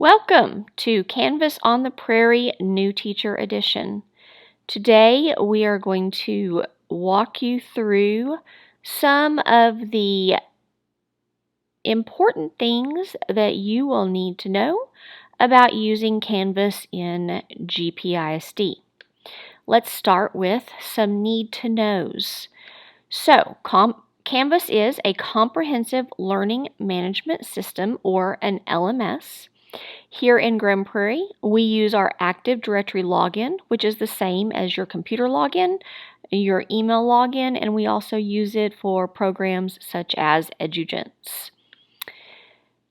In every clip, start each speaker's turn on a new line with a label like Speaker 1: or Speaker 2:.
Speaker 1: Welcome to Canvas on the Prairie New Teacher Edition. Today we are going to walk you through some of the important things that you will need to know about using Canvas in GPISD. Let's start with some need-to-knows. So, Canvas is a comprehensive learning management system, or an LMS. Here in Grand Prairie, we use our Active Directory login, which is the same as your computer login, your email login, and we also use it for programs such as EduGents.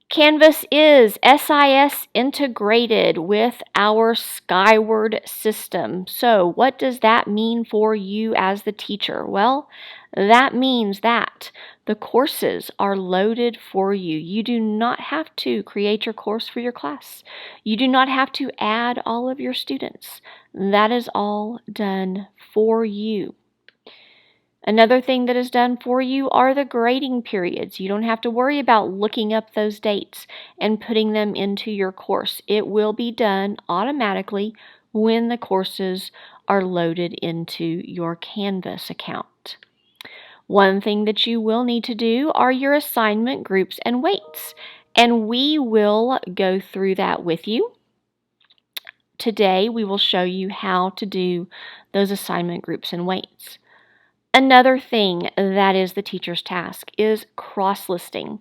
Speaker 1: Canvas is SIS integrated with our Skyward system. So what does that mean for you as the teacher? Well, that means that the courses are loaded for you. You do not have to create your course for your class. You do not have to add all of your students. That is all done for you. Another thing that is done for you are the grading periods. You don't have to worry about looking up those dates and putting them into your course. It will be done automatically when the courses are loaded into your Canvas account. One thing that you will need to do are your assignment groups and weights, and we will go through that with you. Today we will show you how to do those assignment groups and weights. Another thing that is the teacher's task is cross-listing.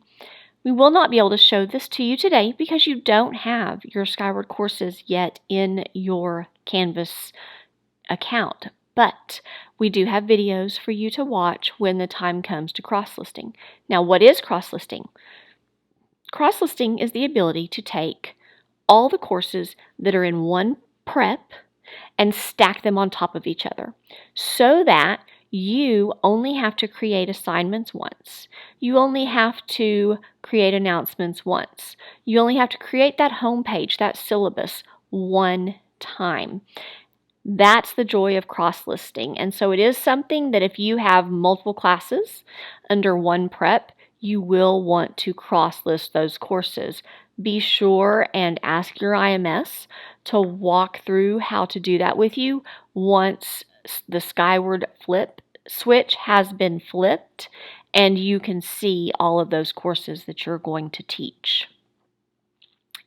Speaker 1: We will not be able to show this to you today because you don't have your Skyward courses yet in your Canvas account, but we do have videos for you to watch when the time comes to cross-listing. Now, what is cross-listing? Cross-listing is the ability to take all the courses that are in one prep and stack them on top of each other so that you only have to create assignments once. You only have to create announcements once. You only have to create that home page, that syllabus, one time. That's the joy of cross-listing. And so it is something that if you have multiple classes under one prep, you will want to cross-list those courses. Be sure and ask your IMS to walk through how to do that with you once the Skyward flip switch has been flipped and you can see all of those courses that you're going to teach.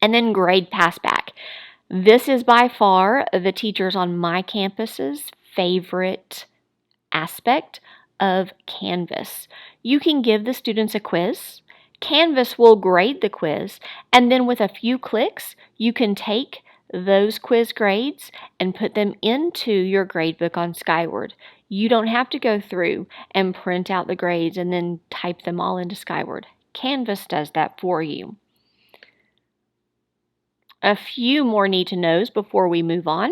Speaker 1: And then grade passback. This is by far the teachers on my campus's favorite aspect of Canvas. You can give the students a quiz. Canvas will grade the quiz, and then with a few clicks, you can take those quiz grades and put them into your gradebook on Skyward. You don't have to go through and print out the grades and then type them all into Skyward. Canvas does that for you. A few more need-to-knows before we move on.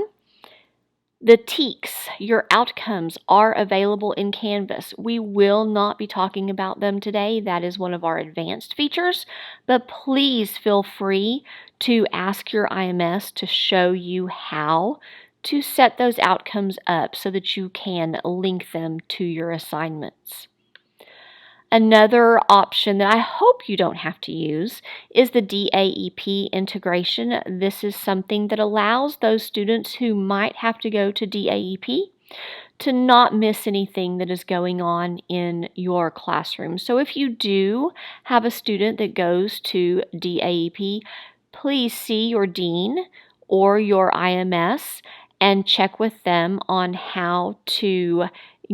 Speaker 1: The TEKS, your outcomes, are available in Canvas. We will not be talking about them today. That is one of our advanced features, but please feel free to ask your IMS to show you how to set those outcomes up so that you can link them to your assignments. Another option that I hope you don't have to use is the DAEP integration. This is something that allows those students who might have to go to DAEP to not miss anything that is going on in your classroom. So if you do have a student that goes to DAEP, please see your dean or your IMS and check with them on how to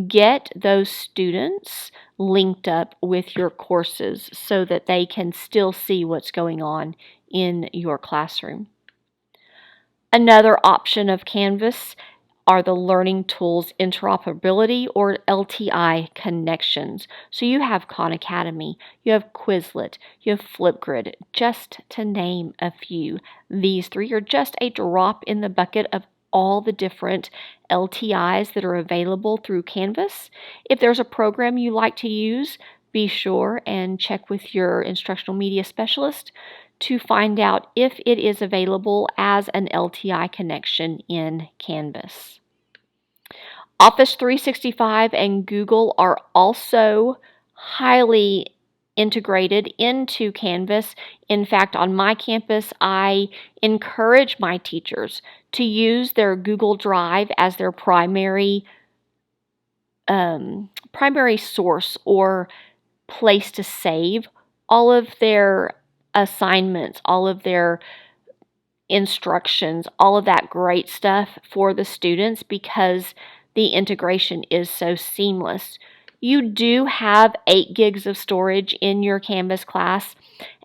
Speaker 1: get those students linked up with your courses so that they can still see what's going on in your classroom. Another option of Canvas are the Learning Tools Interoperability, or LTI, connections. So you have Khan Academy, you have Quizlet, you have Flipgrid, just to name a few. These three are just a drop in the bucket of all the different LTIs that are available through Canvas. If there's a program you like to use, be sure and check with your instructional media specialist to find out if it is available as an LTI connection in Canvas. Office 365 and Google are also highly integrated into Canvas. In fact, on my campus, I encourage my teachers to use their Google Drive as their primary source or place to save all of their assignments, all of their instructions, all of that great stuff for the students, because the integration is so seamless. You do have 8 gigs of storage in your Canvas class,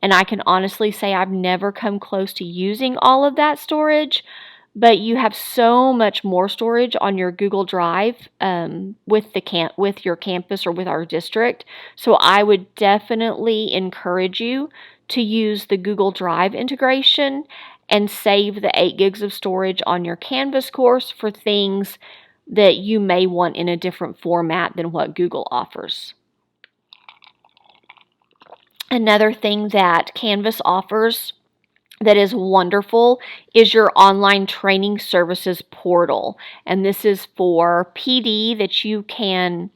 Speaker 1: and I can honestly say I've never come close to using all of that storage, but you have so much more storage on your Google Drive with your campus or with our district. So I would definitely encourage you to use the Google Drive integration and save the 8 gigs of storage on your Canvas course for things that you may want in a different format than what Google offers. Another thing that Canvas offers that is wonderful is your online training services portal. And this is for PD that you can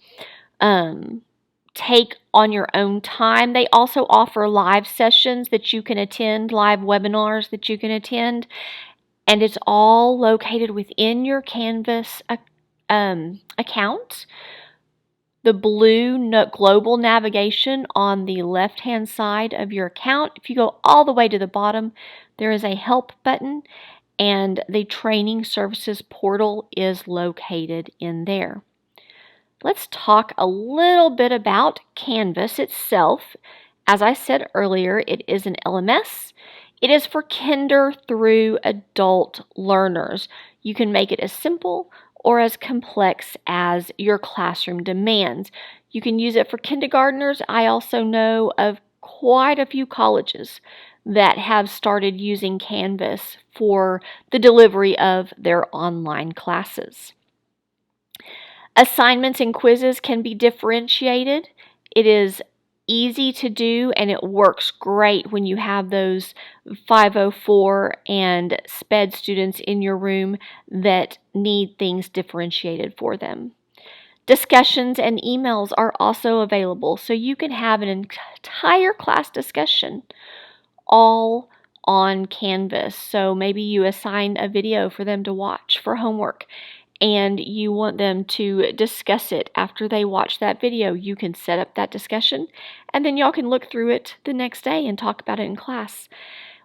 Speaker 1: take on your own time. They also offer live sessions that you can attend, live webinars that you can attend, and it's all located within your Canvas account. The blue global navigation on the left-hand side of your account, if you go all the way to the bottom, there is a help button, and the training services portal is located in there. Let's talk a little bit about Canvas itself. As I said earlier, it is an LMS. It is for kinder through adult learners. You can make it as simple or as complex as your classroom demands. You can use it for kindergartners. I also know of quite a few colleges that have started using Canvas for the delivery of their online classes. Assignments and quizzes can be differentiated. It is easy to do, and it works great when you have those 504 and SPED students in your room that need things differentiated for them. Discussions and emails are also available, so you can have an entire class discussion all on Canvas. So maybe you assign a video for them to watch for homework, and you want them to discuss it after they watch that video. You can set up that discussion, and then y'all can look through it the next day and talk about it in class.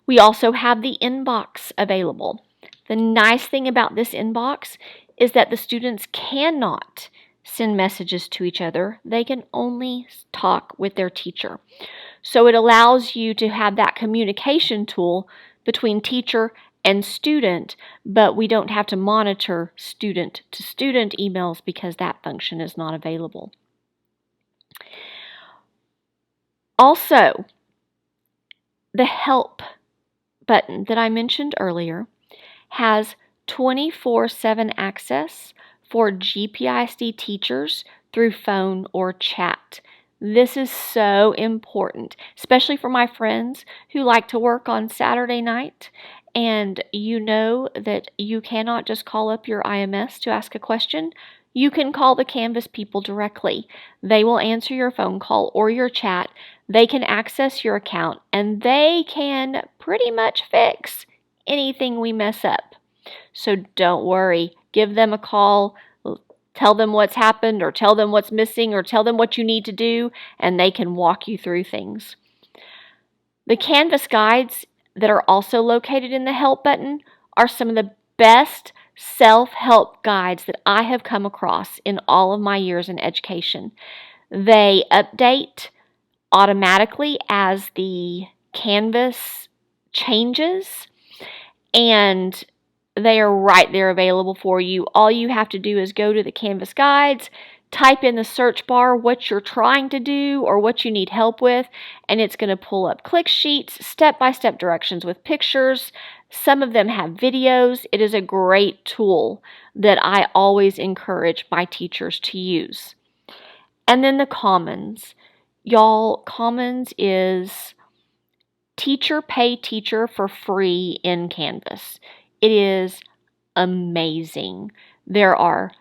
Speaker 1: We also have the inbox available. The nice thing about this inbox is that the students cannot send messages to each other. They can only talk with their teacher. So it allows you to have that communication tool between teacher and student, but we don't have to monitor student-to-student emails because that function is not available. Also, the help button that I mentioned earlier has 24/7 access for GPISD teachers through phone or chat. This is so important, especially for my friends who like to work on Saturday night, and you know that you cannot just call up your IMS to ask a question. You can call the Canvas people directly. They will answer your phone call or your chat. They can access your account, and they can pretty much fix anything we mess up. So don't worry. Give them a call. Tell them what's happened, or tell them what's missing, or tell them what you need to do, and they can walk you through things. The Canvas guides that are also located in the help button are some of the best self-help guides that I have come across in all of my years in education. They update automatically as the Canvas changes, and they are right there available for you. All you have to do is go to the Canvas guides, type in the search bar what you're trying to do or what you need help with, and it's going to pull up click sheets, step-by-step directions with pictures. Some of them have videos. It is a great tool that I always encourage my teachers to use. And then the Commons. Y'all, Commons is teacher pay teacher for free in Canvas. It is amazing. There are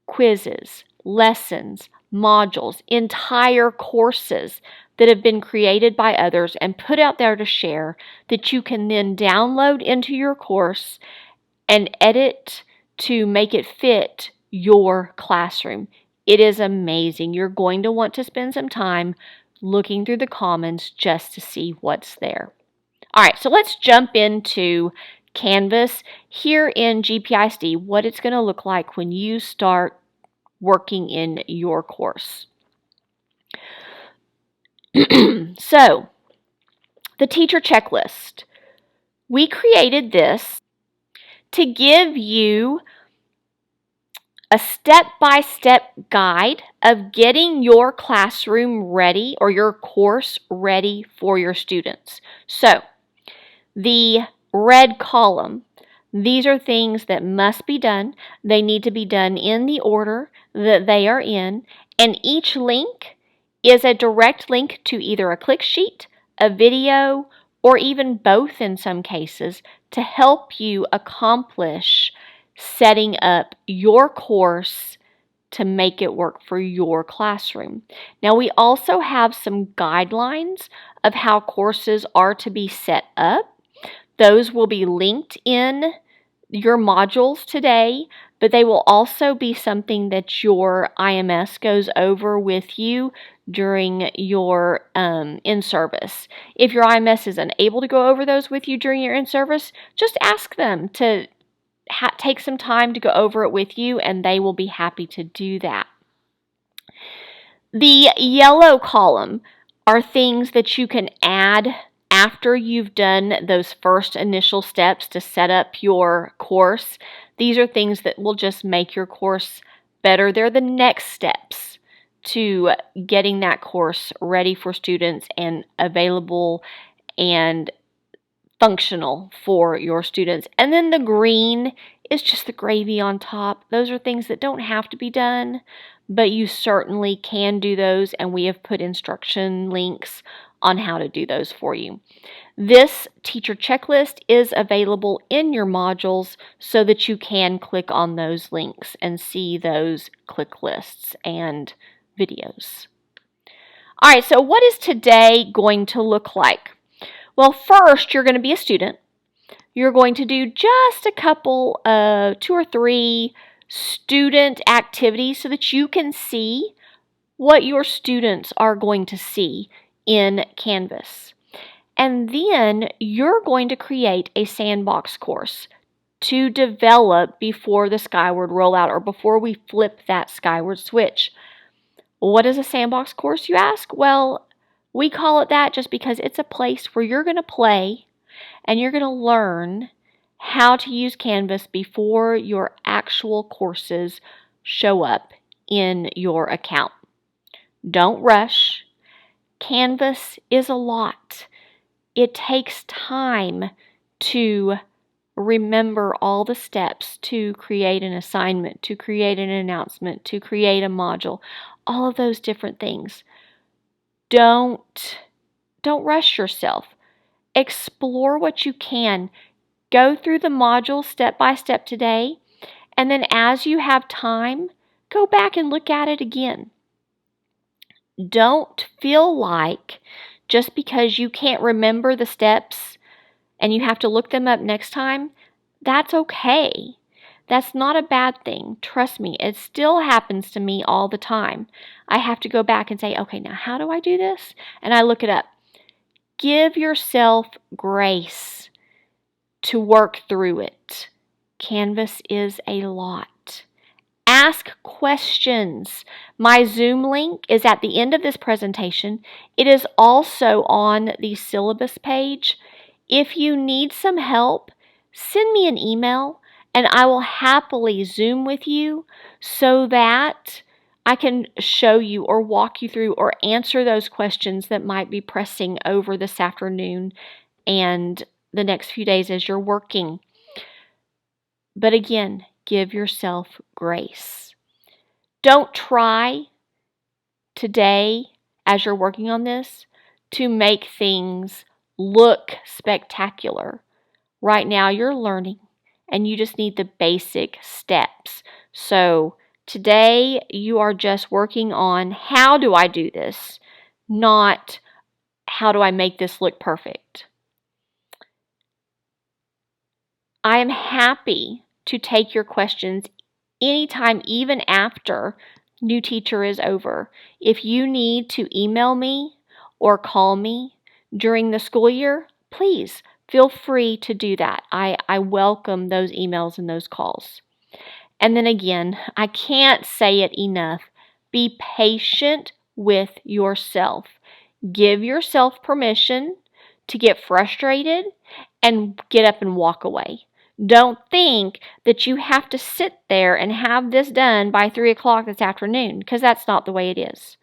Speaker 1: quizzes, lessons, modules, entire courses that have been created by others and put out there to share that you can then download into your course and edit to make it fit your classroom. It is amazing. You're going to want to spend some time looking through the Commons just to see what's there. All right, so let's jump into Canvas here in GPISD, what it's going to look like when you start working in your course. So, the teacher checklist. We created this to give you a step-by-step guide of getting your classroom ready or your course ready for your students. So, the red column, these are things that must be done. They need to be done in the order that they are in, and each link is a direct link to either a click sheet, a video, or even both in some cases to help you accomplish setting up your course to make it work for your classroom. Now, we also have some guidelines of how courses are to be set up. Those will be linked in your modules today, but they will also be something that your IMS goes over with you during your in-service. If your IMS is unable to go over those with you during your in-service, just ask them to take some time to go over it with you, and they will be happy to do that. The yellow column are things that you can add after you've done those first initial steps to set up your course. These are things that will just make your course better. They're the next steps to getting that course ready for students and available and functional for your students. And then the green is just the gravy on top. Those are things that don't have to be done, but you certainly can do those, and we have put instruction links on how to do those for you. This teacher checklist is available in your modules so that you can click on those links and see those click lists and videos. All right, so what is today going to look like? Well, first, you're going to be a student. You're going to do just a couple of 2 or 3 student activities so that you can see what your students are going to see in Canvas. And then you're going to create a sandbox course to develop before the Skyward rollout or before we flip that Skyward switch. What is a sandbox course, you ask? Well, we call it that just because it's a place where you're going to play and you're going to learn how to use Canvas before your actual courses show up in your account. Don't rush. Canvas is a lot. It takes time to remember all the steps to create an assignment, to create an announcement, to create a module, all of those different things. Don't rush yourself. Explore what you can. Go through the module step by step today, and then as you have time, go back and look at it again. Don't feel like just because you can't remember the steps and you have to look them up next time, that's okay. That's not a bad thing. Trust me, it still happens to me all the time. I have to go back and say, okay, now how do I do this? And I look it up. Give yourself grace to work through it. Canvas is a lot. Ask questions. My Zoom link is at the end of this presentation. It is also on the syllabus page. If you need some help, send me an email and I will happily Zoom with you so that I can show you or walk you through or answer those questions that might be pressing over this afternoon and the next few days as you're working. But again, give yourself grace. Don't try today as you're working on this to make things look spectacular. Right now you're learning and you just need the basic steps. So today you are just working on how do I do this, not how do I make this look perfect? I am happy to take your questions anytime, even after New Teacher is over. If you need to email me or call me during the school year, please feel free to do that. I welcome those emails and those calls. And then again, I can't say it enough. Be patient with yourself. Give yourself permission to get frustrated and get up and walk away. Don't think that you have to sit there and have this done by 3 o'clock this afternoon, because that's not the way it is.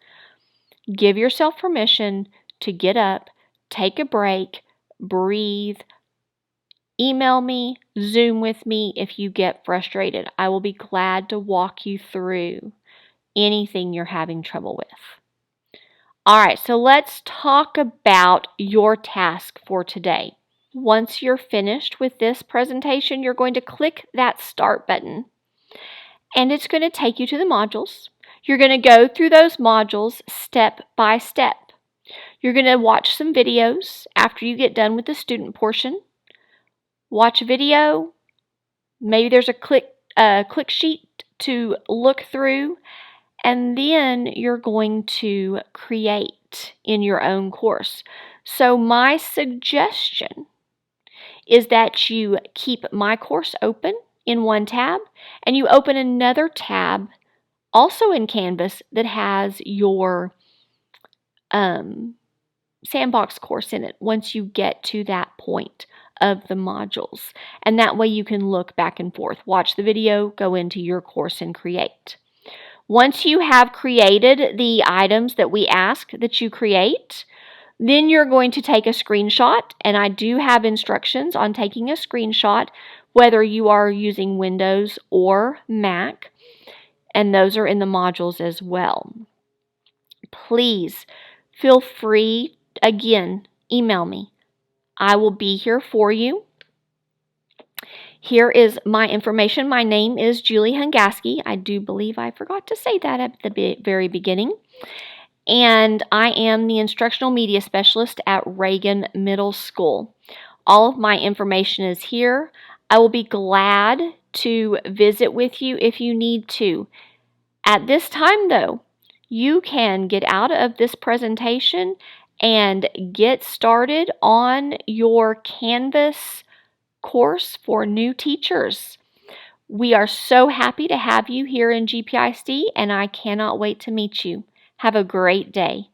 Speaker 1: Give yourself permission to get up, take a break, breathe, email me, Zoom with me if you get frustrated. I will be glad to walk you through anything you're having trouble with. All right, so let's talk about your task for today. Once you're finished with this presentation, you're going to click that Start button, and it's going to take you to the modules. You're going to go through those modules step by step. You're going to watch some videos after you get done with the student portion. Watch a video. Maybe there's a click sheet to look through, and then you're going to create in your own course. So my suggestion is that you keep My Course open in one tab, and you open another tab also in Canvas that has your sandbox course in it once you get to that point of the modules. And that way you can look back and forth, watch the video, go into your course and create. Once you have created the items that we ask that you create, then you're going to take a screenshot, and I do have instructions on taking a screenshot, whether you are using Windows or Mac, and those are in the modules as well. Please feel free, again, email me. I will be here for you. Here is my information. My name is Julie Hungaski. I do believe I forgot to say that at the very beginning. And I am the Instructional Media Specialist at Reagan Middle School. All of my information is here. I will be glad to visit with you if you need to. At this time, though, you can get out of this presentation and get started on your Canvas course for new teachers. We are so happy to have you here in GPISD, and I cannot wait to meet you. Have a great day.